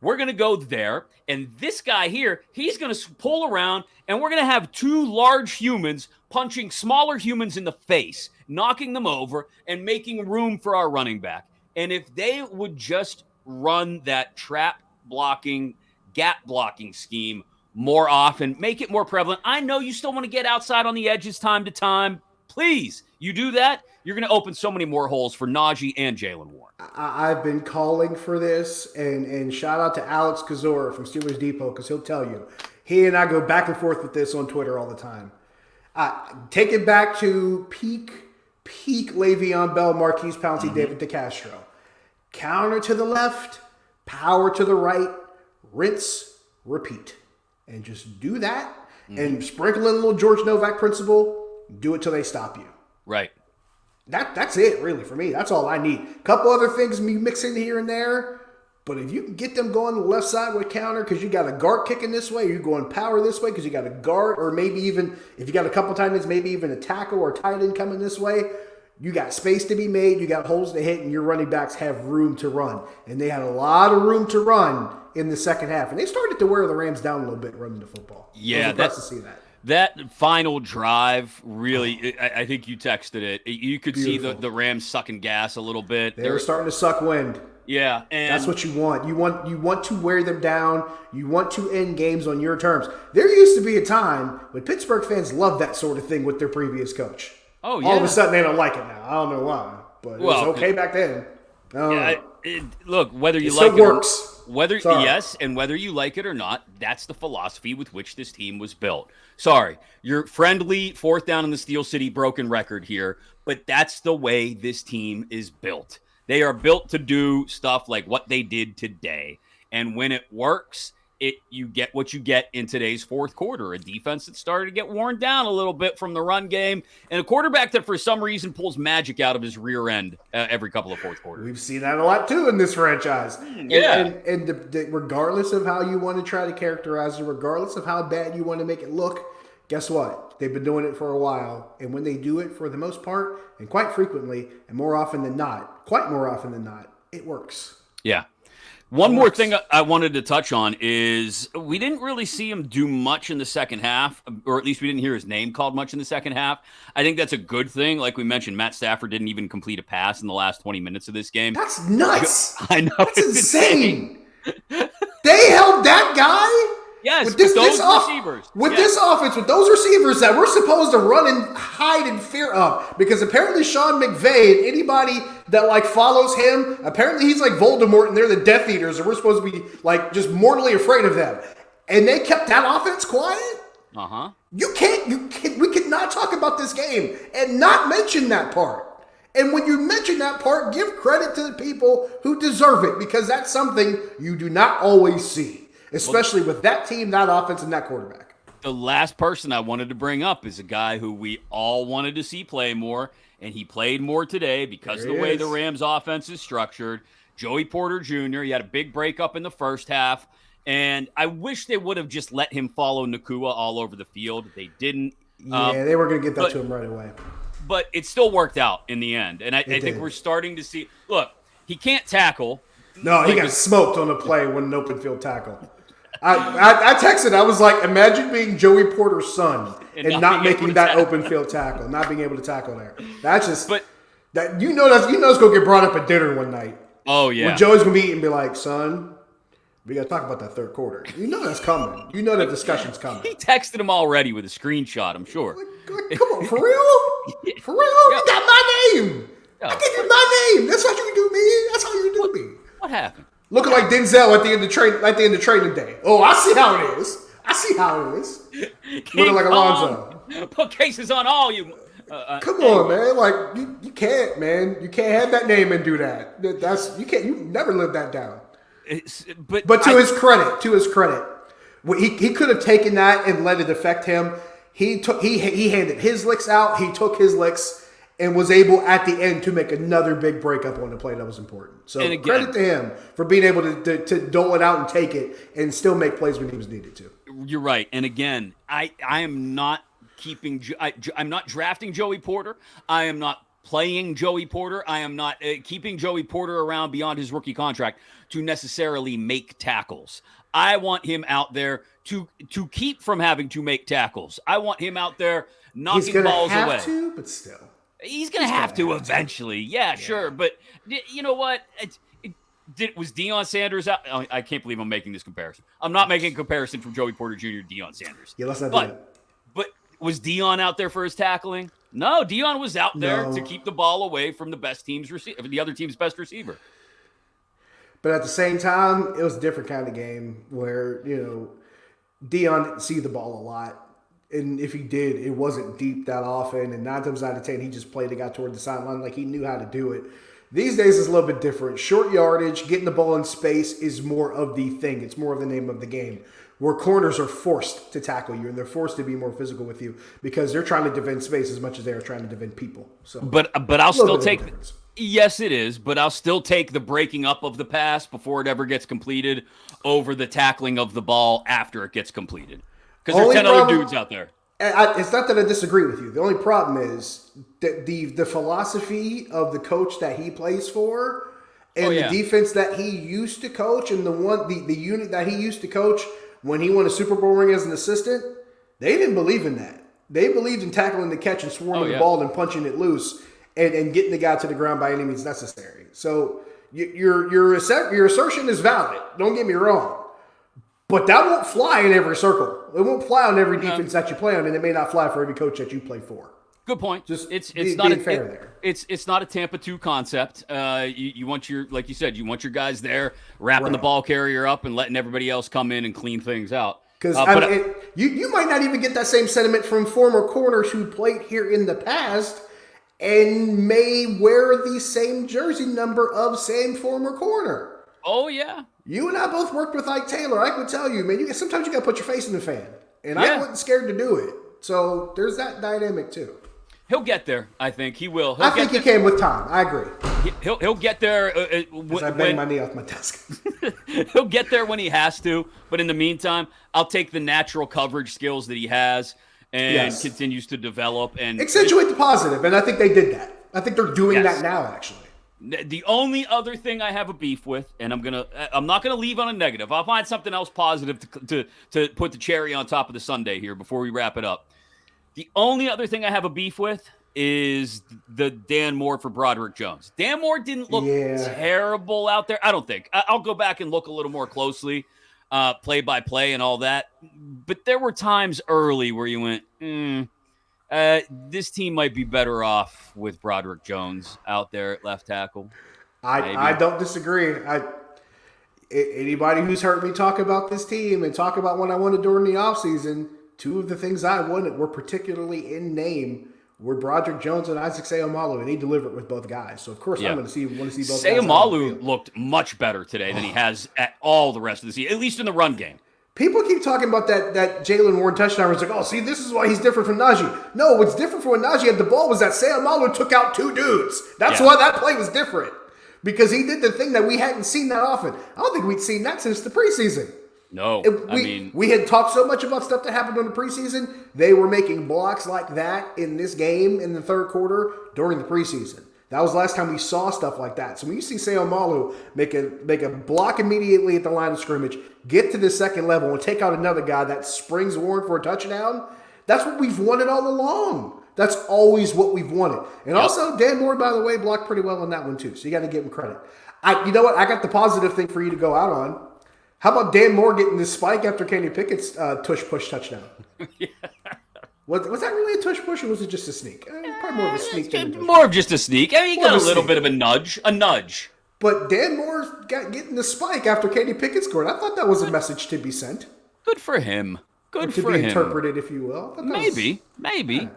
Speaker 1: We're going to go there, and this guy here, he's going to pull around, and we're going to have 2 large humans punching smaller humans in the face, knocking them over, and making room for our running back. And if they would just run that trap blocking, gap blocking scheme more often, make it more prevalent. I know you still want to get outside on the edges time to time. Please, you do that, you're going to open so many more holes for Najee and Jalen Warren.
Speaker 2: I've been calling for this, and shout out to Alex Kazor from Steelers Depot, because he'll tell you. He and I go back and forth with this on Twitter all the time. Take it back to peak Le'Veon Bell, Marquise Pouncey, David DeCastro. Counter to the left, power to the right, rinse, repeat. And just do that, and sprinkle in a little George Novak principle. Do it till they stop you.
Speaker 1: Right.
Speaker 2: That's it, really, for me. That's all I need. A couple other things me mixing here and there, but if you can get them going the left side with counter because you got a guard kicking this way, you're going power this way because you got a guard, or maybe even, if you got a couple tight ends, maybe even a tackle or a tight end coming this way, you got space to be made, you got holes to hit, and your running backs have room to run. And they had a lot of room to run in the second half. And they started to wear the Rams down a little bit running the football.
Speaker 1: Yeah,
Speaker 2: that's to see that.
Speaker 1: That final drive, really, I think you texted it. You could
Speaker 2: Beautiful.
Speaker 1: see the Rams sucking gas a little bit.
Speaker 2: They were starting to suck wind.
Speaker 1: Yeah, and
Speaker 2: that's what you want. You want to wear them down. You want to end games on your terms. There used to be a time when Pittsburgh fans loved that sort of thing with their previous coach.
Speaker 1: Oh, yeah.
Speaker 2: All of a sudden, they don't like it now. I don't know why, but it was okay back then.
Speaker 1: Look, whether you
Speaker 2: it
Speaker 1: like
Speaker 2: still works.
Speaker 1: Yes, and whether you like it or not, that's the philosophy with which this team was built. Sorry, your friendly 4th down in the Steel City broken record here, but that's the way this team is built. They are built to do stuff like what they did today, and when it works, you get what you get in today's 4th quarter, a defense that started to get worn down a little bit from the run game, and a quarterback that for some reason pulls magic out of his rear end every couple of 4th quarters.
Speaker 2: We've seen that a lot too in this franchise.
Speaker 1: Yeah.
Speaker 2: And regardless of how you want to try to characterize it, regardless of how bad you want to make it look, guess what? They've been doing it for a while, and when they do it for the most part, and quite frequently, and more often than not, it works.
Speaker 1: Yeah. One more thing I wanted to touch on is we didn't really see him do much in the second half, or at least we didn't hear his name called much in the second half. I think that's a good thing. Like we mentioned, Matt Stafford didn't even complete a pass in the last 20 minutes of this game.
Speaker 2: That's nuts.
Speaker 1: I know.
Speaker 2: That's insane. They held that guy.
Speaker 1: Yes,
Speaker 2: with those
Speaker 1: receivers.
Speaker 2: This offense, with those receivers that we're supposed to run and hide in fear of, because apparently Sean McVay and anybody that like follows him, apparently he's like Voldemort and they're the Death Eaters, and we're supposed to be like just mortally afraid of them. And they kept that offense quiet. We cannot talk about this game and not mention that part. And when you mention that part, give credit to the people who deserve it, because that's something you do not always see. Especially with that team, that offense, and that quarterback.
Speaker 1: The last person I wanted to bring up is a guy who we all wanted to see play more, and he played more today because of the way the Rams offense is structured. Joey Porter Jr., he had a big breakup in the first half, and I wish they would have just let him follow Nacua all over the field. They didn't.
Speaker 2: Yeah, they were going to get that to him right away.
Speaker 1: But it still worked out in the end, and I think we're starting to see – look, he can't tackle.
Speaker 2: No, he got smoked on the play when an open field tackle. I texted. I was like, imagine being Joey Porter's son and not making that open field tackle, not being able to tackle there. That's just that you know it's gonna get brought up at dinner one night.
Speaker 1: Oh yeah,
Speaker 2: when Joey's gonna be eating and be like, son, we gotta talk about that third quarter. You know that's coming. You know that discussion's coming.
Speaker 1: He texted him already with a screenshot. I'm sure.
Speaker 2: Like, come on, for real? For real? You got my name. I give you my name. That's how you do me. That's how you do me.
Speaker 1: What happened?
Speaker 2: Looking like Denzel at the end of training day. Oh, I see how it is. I see how it is. Looking like Alonzo.
Speaker 1: Put cases on all you.
Speaker 2: Come on, man. Like you can't, man. You can't have that name and do that. You can't. You never live that down. But to his credit, he could have taken that and let it affect him. He handed his licks out. He took his licks and was able at the end to make another big breakup on the play that was important. So again, credit to him for being able to dole it out and take it and still make plays when he was needed to.
Speaker 1: You're right. And again, I am not I'm not drafting Joey Porter. I am not playing Joey Porter. I am not keeping Joey Porter around beyond his rookie contract to necessarily make tackles. I want him out there to keep from having to make tackles. I want him out there knocking balls away.
Speaker 2: He's going to have to, but still.
Speaker 1: He's going to have to eventually. Yeah, sure. But you know what? Was Deion Sanders out? I can't believe I'm making this comparison. I'm not making a comparison from Joey Porter Jr. to Deion Sanders.
Speaker 2: Yeah, let's not do that.
Speaker 1: But was Deion out there for his tackling? No, Deion was out there to keep the ball away from the other team's best receiver.
Speaker 2: But at the same time, it was a different kind of game where, Deion didn't see the ball a lot. And if he did, it wasn't deep that often. And 9 times out of 10, he just played the guy toward the sideline like he knew how to do it. These days, it's a little bit different. Short yardage, getting the ball in space is more of the thing. It's more of the name of the game. Where corners are forced to tackle you, and they're forced to be more physical with you because they're trying to defend space as much as they are trying to defend people. So,
Speaker 1: but I'll still take. Yes, it is, but I'll still take the breaking up of the pass before it ever gets completed over the tackling of the ball after it gets completed. Because there's 10 other dudes out there.
Speaker 2: It's not that I disagree with you. The only problem is that the philosophy of the coach that he plays for and the defense that he used to coach and the unit that he used to coach when he won a Super Bowl ring as an assistant, they didn't believe in that. They believed in tackling the catch and swarming the ball and punching it loose and getting the guy to the ground by any means necessary. So your assertion is valid. Don't get me wrong. But that won't fly in every circle. It won't fly on every defense that you play on, and it may not fly for every coach that you play for.
Speaker 1: Good point.
Speaker 2: Just
Speaker 1: it's
Speaker 2: not fair there.
Speaker 1: It's not a Tampa 2 concept. You want like you said, you want your guys there wrapping the ball carrier up and letting everybody else come in and clean things out.
Speaker 2: Because you might not even get that same sentiment from former corners who played here in the past and may wear the same jersey number of same former corner.
Speaker 1: Oh, yeah.
Speaker 2: You and I both worked with Ike Taylor. I could tell you, man, sometimes you got to put your face in the fan. And I wasn't scared to do it. So there's that dynamic, too.
Speaker 1: He'll get there, I think. He will.
Speaker 2: I think he can with time. I agree.
Speaker 1: He'll get there.
Speaker 2: As I bang my knee off my desk.
Speaker 1: He'll get there when he has to. But in the meantime, I'll take the natural coverage skills that he has and continues to develop. And
Speaker 2: accentuate the positive. And I think they did that. I think they're doing that now, actually.
Speaker 1: The only other thing I have a beef with, and I'm not gonna leave on a negative. I'll find something else positive to put the cherry on top of the sundae here before we wrap it up. The only other thing I have a beef with is the Dan Moore for Broderick Jones. Dan Moore didn't look terrible out there. I don't think. I'll go back and look a little more closely, play by play and all that. But there were times early where you went, this team might be better off with Broderick Jones out there at left tackle.
Speaker 2: I don't disagree. Anybody who's heard me talk about this team and talk about what I wanted during the offseason, two of the things I wanted were particularly in name were Broderick Jones and Isaac Seumalo, and he delivered with both guys. So, of course, I'm going to want to see both guys.
Speaker 1: Seumalo looked much better today than he has at all the rest of the season, at least in the run game.
Speaker 2: People keep talking about that Jalen Warren touchdown. It's like, oh, see, this is why he's different from Najee. No, what's different from when Najee had the ball was that Seumalo took out two dudes. That's why that play was different. Because he did the thing that we hadn't seen that often. I don't think we'd seen that since the preseason.
Speaker 1: No,
Speaker 2: we had talked so much about stuff that happened in the preseason. They were making blocks like that in this game in the third quarter during the preseason. That was the last time we saw stuff like that. So when you see Seumalo make a block immediately at the line of scrimmage, get to the second level, and take out another guy that springs Warren for a touchdown, that's what we've wanted all along. That's always what we've wanted. And also, Dan Moore, by the way, blocked pretty well on that one too. So you got to give him credit. You know what? I got the positive thing for you to go out on. How about Dan Moore getting this spike after Kenny Pickett's tush-push touchdown? Was that really a tush-push, or was it just a sneak? Probably more of a sneak.
Speaker 1: More of just a sneak. I mean, he got a little bit of a nudge.
Speaker 2: But Dan Moore getting the spike after Kenny Pickett scored. I thought that was a message to be sent.
Speaker 1: Good for him. To be
Speaker 2: interpreted, if you will.
Speaker 1: Maybe.
Speaker 2: Yeah.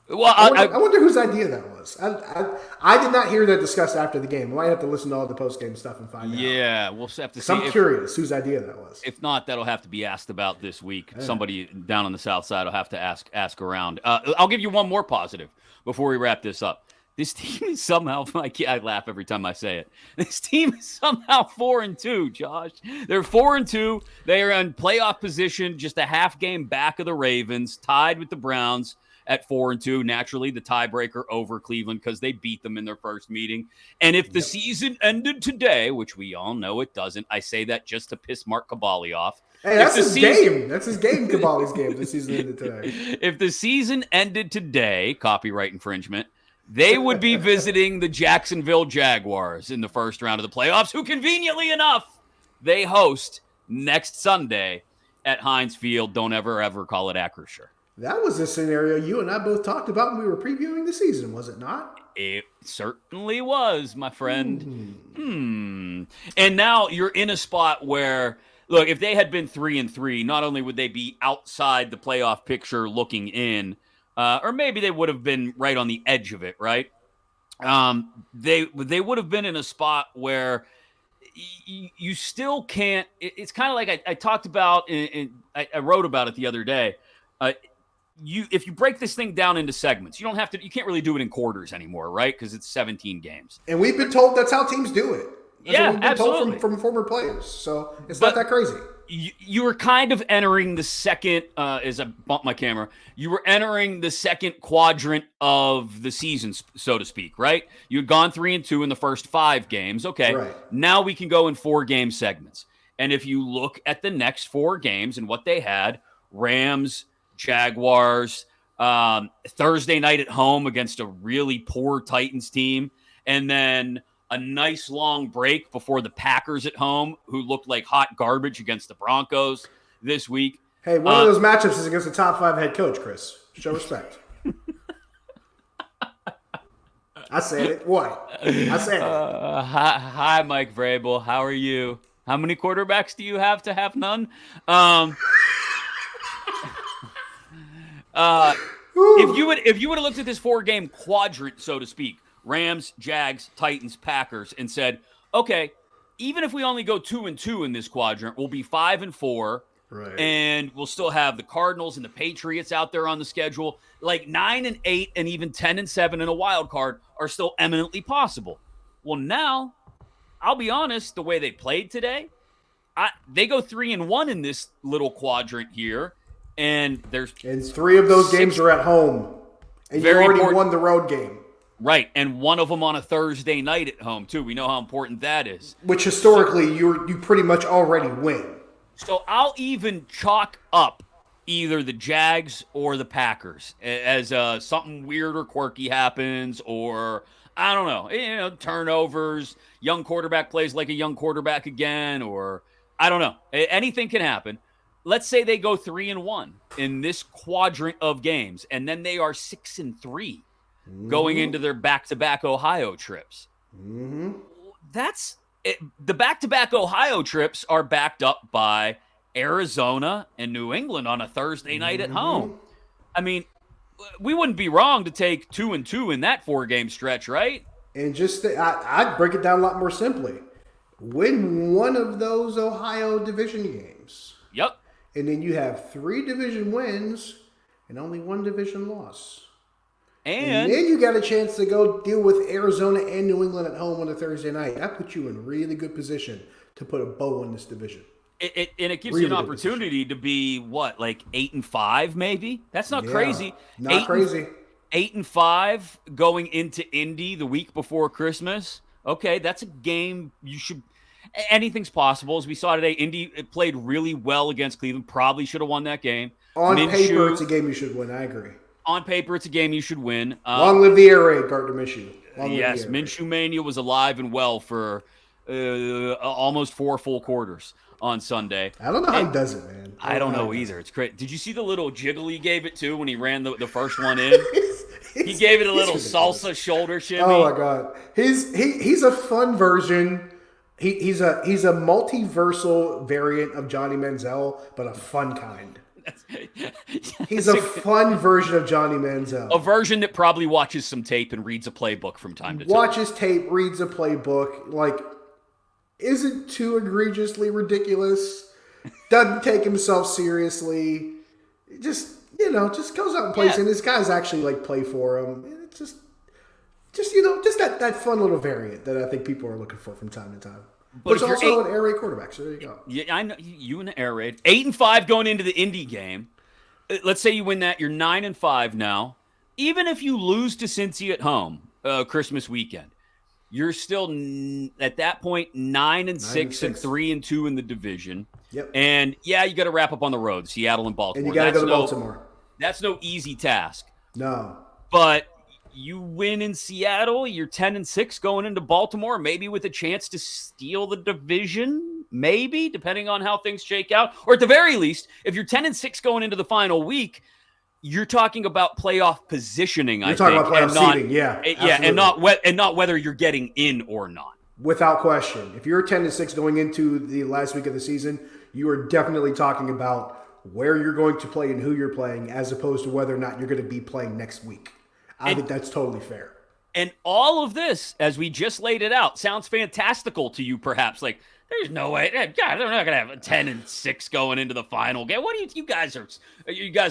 Speaker 2: Well, I wonder whose idea that was. I did not hear that discussed after the game. I might have to listen to all the post-game stuff and find out.
Speaker 1: Yeah, we'll have to see.
Speaker 2: I'm curious whose idea that was.
Speaker 1: If not, that'll have to be asked about this week. Yeah. Somebody down on the south side will have to ask around. I'll give you one more positive before we wrap this up. This team is somehow, I laugh every time I say it. This team is somehow 4-2, Josh. They're 4-2. They are in playoff position, just a half game back of the Ravens, tied with the Browns at 4-2. Naturally, the tiebreaker over Cleveland because they beat them in their first meeting. And if the season ended today, which we all know it doesn't, I say that just to piss Mark Cavalli off.
Speaker 2: Hey, that's his game. That's his game, Cavalli's game. The season ended today.
Speaker 1: If the season ended today, copyright infringement, they would be visiting the Jacksonville Jaguars in the first round of the playoffs, who conveniently enough, they host next Sunday at Heinz Field. Don't ever call it Acrisure.
Speaker 2: That was a scenario you and I both talked about when we were previewing the season, was it not?
Speaker 1: It certainly was, my friend. And now you're in a spot where, look, if they had been 3-3, not only would they be outside the playoff picture looking in, or maybe they would have been right on the edge of it, right? They would have been in a spot where you still can't. It's kind of like I talked about, and I wrote about it the other day. If you break this thing down into segments, you can't really do it in quarters anymore, right? Because it's 17 games.
Speaker 2: And we've been told that's how teams do it. That's
Speaker 1: what
Speaker 2: we've been
Speaker 1: absolutely.
Speaker 2: Told from former players. So it's not that crazy.
Speaker 1: You were kind of entering the second, as I bump my camera, you were entering the second quadrant of the season, so to speak, right? You had gone 3-2 in the first 5 games. Okay,
Speaker 2: right. Now
Speaker 1: we can go in 4-game segments. And if you look at the next 4 games and what they had, Rams, Jaguars, Thursday night at home against a really poor Titans team, and then a nice long break before the Packers at home, who looked like hot garbage against the Broncos this week.
Speaker 2: Hey, one of those matchups is against a top 5 head coach, Chris. Show respect. I said it. What? I said it.
Speaker 1: Hi, Mike Vrabel. How are you? How many quarterbacks do you have to have none? If you would have looked at this 4-game quadrant, so to speak, Rams, Jags, Titans, Packers, and said, okay, even if we only go 2-2 in this quadrant, we'll be 5-4,
Speaker 2: right?
Speaker 1: And we'll still have the Cardinals and the Patriots out there on the schedule. Like 9-8 and even 10-7 in a wild card are still eminently possible. Well, now, I'll be honest, the way they played today, they go 3-1 in this little quadrant here. And
Speaker 2: 3 of those games are at home. And you already won the road game.
Speaker 1: Right. And one of them on a Thursday night at home, too. We know how important that is.
Speaker 2: Which historically, you pretty much already win.
Speaker 1: So I'll even chalk up either the Jags or the Packers as something weird or quirky happens, or I don't know, turnovers, young quarterback plays like a young quarterback again, or I don't know. Anything can happen. Let's say they go 3-1 in this quadrant of games, and then they are 6-3 going into their back-to-back Ohio trips. That's it. The back-to-back Ohio trips are backed up by Arizona and New England on a Thursday night at home. I mean, we wouldn't be wrong to take 2-2 in that 4-game stretch, right?
Speaker 2: And just I'd break it down a lot more simply. Win one of those Ohio division games.
Speaker 1: Yep.
Speaker 2: And then you have 3 division wins and only 1 division loss. And then you got a chance to go deal with Arizona and New England at home on a Thursday night. That puts you in a really good position to put a bow on this division.
Speaker 1: And it gives you an opportunity to be, like 8-5 maybe? That's not crazy.
Speaker 2: Not crazy.
Speaker 1: 8-5 going into Indy the week before Christmas. Okay, that's a game you should – anything's possible. As we saw today, Indy played really well against Cleveland. Probably should have won that game.
Speaker 2: On paper, it's a game you should win. I agree.
Speaker 1: On paper, it's a game you should win.
Speaker 2: Long live the air raid, Gardner Minshew.
Speaker 1: Yes, Minshew Mania was alive and well for almost 4 full quarters on Sunday.
Speaker 2: I don't know how he does it, man.
Speaker 1: I don't know either. It's great. Did you see the little jiggle he gave it to when he ran the first one in? He gave it a little salsa shoulder shimmy.
Speaker 2: Oh my god, he's a fun version. He's a multiversal variant of Johnny Manziel, but a fun kind. He's a fun version of Johnny Manziel.
Speaker 1: A version that probably watches some tape and reads a playbook from time to time.
Speaker 2: Watches tape, reads a playbook, like isn't too egregiously ridiculous. Doesn't take himself seriously. Just goes out and plays. And this guy's actually like play for him. And it's just that fun little variant that I think people are looking for from time to time. But it's also an air raid quarterback, so there you go.
Speaker 1: Yeah, I know you in the air raid. 8-5 going into the Indy game. Let's say you win that, you're 9-5 now. Even if you lose to Cincy at home, Christmas weekend, you're still at that point 9-6 and 3-2 in the division.
Speaker 2: Yep.
Speaker 1: And you got to wrap up on the road, Seattle and Baltimore.
Speaker 2: And you got to go to Baltimore.
Speaker 1: That's no easy task.
Speaker 2: No.
Speaker 1: But you win in Seattle, you're 10-6 going into Baltimore, maybe with a chance to steal the division, maybe, depending on how things shake out. Or at the very least, if you're 10-6 going into the final week, you're talking about playoff positioning,
Speaker 2: you're talking about playoff seeding,
Speaker 1: and not whether you're getting in or not.
Speaker 2: Without question. If you're 10-6 going into the last week of the season, you are definitely talking about where you're going to play and who you're playing, as opposed to whether or not you're going to be playing next week. I think that's totally fair.
Speaker 1: And all of this, as we just laid it out, sounds fantastical to you, perhaps. Like, there's no way. God, they're not going to have a 10-6 going into the final game. What do you guys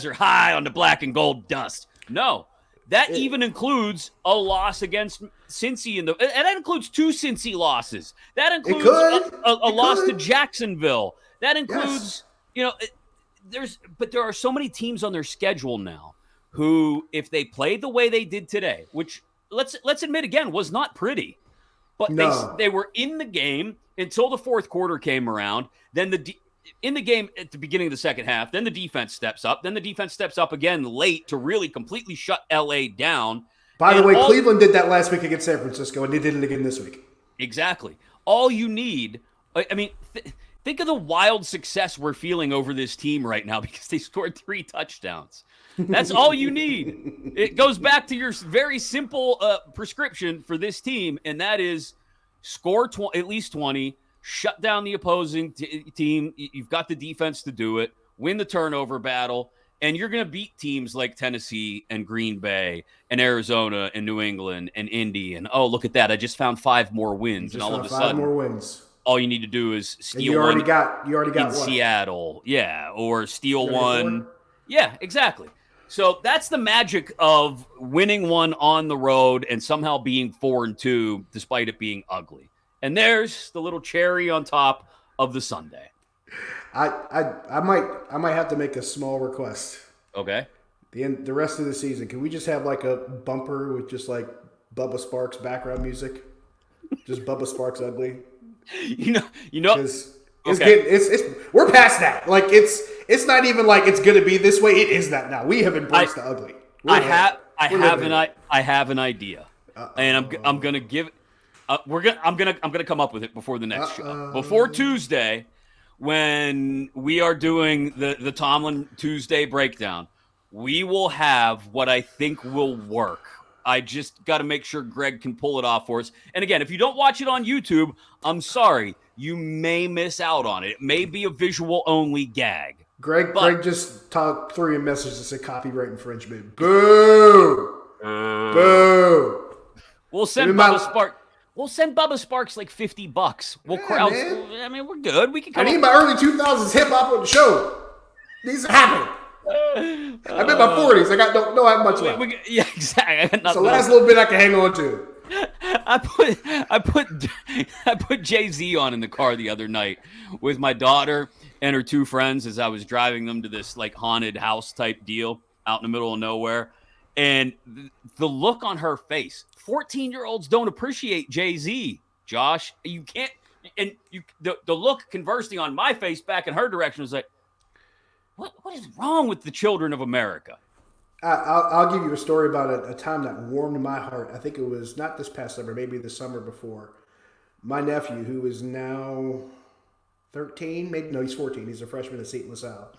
Speaker 1: are high on the black and gold dust. No. That even includes a loss against Cincy and that includes 2 Cincy losses. That includes a loss to Jacksonville. That includes, there are so many teams on their schedule now who, if they played the way they did today, which let's admit again was not pretty, but they were in the game until the fourth quarter came around. Then in the game at the beginning of the second half, then the defense steps up. Then the defense steps up again late to really completely shut LA down.
Speaker 2: By the way, Cleveland did that last week against San Francisco, and they did it again this week.
Speaker 1: Exactly. All you need, think of the wild success we're feeling over this team right now because they scored 3 touchdowns. That's all you need. It goes back to your very simple prescription for this team, and that is score at least 20, shut down the opposing team. You've got the defense to do it, win the turnover battle, and you're going to beat teams like Tennessee and Green Bay and Arizona and New England and Indy. And, oh, look at that. I just found 5 more wins. And all of a sudden,
Speaker 2: 5 more wins.
Speaker 1: All you need to do is steal
Speaker 2: you already
Speaker 1: one
Speaker 2: got
Speaker 1: in
Speaker 2: what?
Speaker 1: Seattle. Yeah, or steal one. Yeah, exactly. So that's the magic of winning one on the road and somehow being 4-2 despite it being ugly. And there's the little cherry on top of the sundae.
Speaker 2: I might have to make a small request.
Speaker 1: Okay.
Speaker 2: The rest of the season, can we just have like a bumper with just like Bubba Sparks background music? Just Bubba Sparks ugly.
Speaker 1: You know.
Speaker 2: We're past that. Like it's It's not even like it's going to be this way. It is that now. We have embraced the ugly. I
Speaker 1: have an idea, and I'm gonna give. I'm gonna come up with it before the next show. Before Tuesday, when we are doing the Tomlin Tuesday breakdown, we will have what I think will work. I just got to make sure Greg can pull it off for us. And again, if you don't watch it on YouTube, I'm sorry. You may miss out on it. It may be a visual-only gag.
Speaker 2: Greg just threw you a message that said copyright infringement. Boo! Boo!
Speaker 1: We'll send Bubba Sparks. We'll send Bubba Sparks like $50. We'll crowd. I mean, we're good. We can.
Speaker 2: I need my early 2000s hip hop on the show. These are happening. I'm in my 40s. I don't have much left.
Speaker 1: Yeah, exactly.
Speaker 2: It's the last little bit I can hang on to.
Speaker 1: I put Jay-Z on in the car the other night with my daughter and her two friends as I was driving them to this like haunted house type deal out in the middle of nowhere. And the look on her face, 14-year-olds don't appreciate Jay-Z, Josh. You can't, and the look conversing on my face back in her direction was like, what is wrong with the children of America?
Speaker 2: I'll give you a story about a time that warmed my heart. I think it was not this past summer, maybe the summer before. My nephew, who is now 13, he's 14. He's a freshman at St. LaSalle.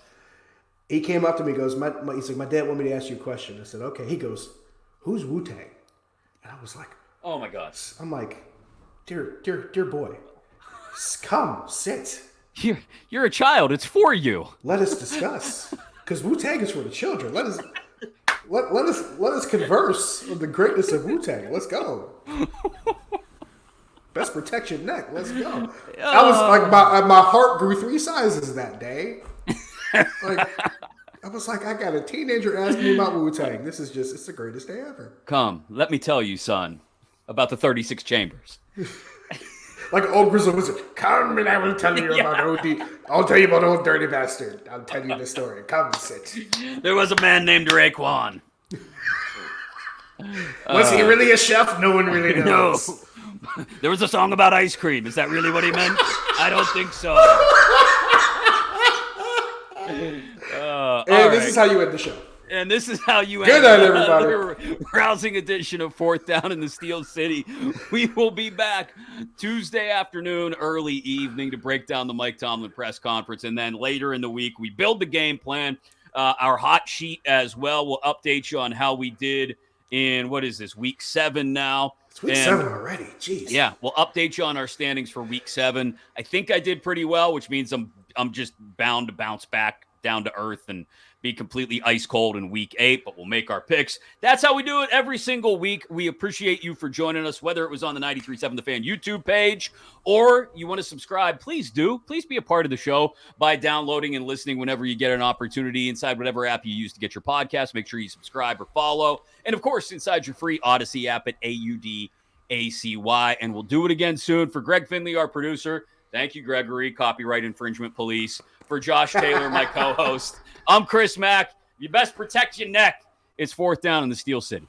Speaker 2: He came up to me and goes, he's like, my dad wanted me to ask you a question. I said, okay. He goes, who's Wu-Tang? And I was like,
Speaker 1: oh my God.
Speaker 2: I'm like, dear boy, come, sit.
Speaker 1: You're a child. It's for you.
Speaker 2: Let us discuss. Because Wu-Tang is for the children. Let us converse on the greatness of Wu-Tang. Let's go. Best protect your neck. Let's go. I was like, my heart grew 3 sizes that day. Like, I was like, I got a teenager asking me about Wu-Tang. It's the greatest day ever.
Speaker 1: Come, let me tell you, son, about the 36 chambers.
Speaker 2: Like an old grizzled wizard. Come and I will tell you about I'll tell you about old dirty bastard. I'll tell you the story. Come sit.
Speaker 1: There was a man named Raekwon.
Speaker 2: Was he really a chef? No one really knows.
Speaker 1: No. There was a song about ice cream. Is that really what he meant? I don't think so.
Speaker 2: This is how you end the show.
Speaker 1: And this is how you
Speaker 2: Good night, everybody.
Speaker 1: Another rousing edition of Fourth Down in the Steel City. We will be back Tuesday afternoon, early evening to break down the Mike Tomlin press conference. And then later in the week, we build the game plan, our hot sheet as well. We'll update you on how we did in, week 7 now.
Speaker 2: It's week 7 already. Jeez.
Speaker 1: Yeah, we'll update you on our standings for week 7. I think I did pretty well, which means I'm just bound to bounce back down to earth and be completely ice cold in week 8, but we'll make our picks. That's how we do it every single week. We appreciate you for joining us, whether it was on the 93.7 The Fan YouTube page or you want to subscribe. Please do. Please be a part of the show by downloading and listening whenever you get an opportunity inside whatever app you use to get your podcast. Make sure you subscribe or follow. And, of course, inside your free Odyssey app at AUDACY. And we'll do it again soon. For Greg Finley, our producer, thank you, Gregory, Copyright Infringement Police. For Josh Taylor, my co-host, I'm Chris Mack. You best protect your neck. It's Fourth Down in the Steel City.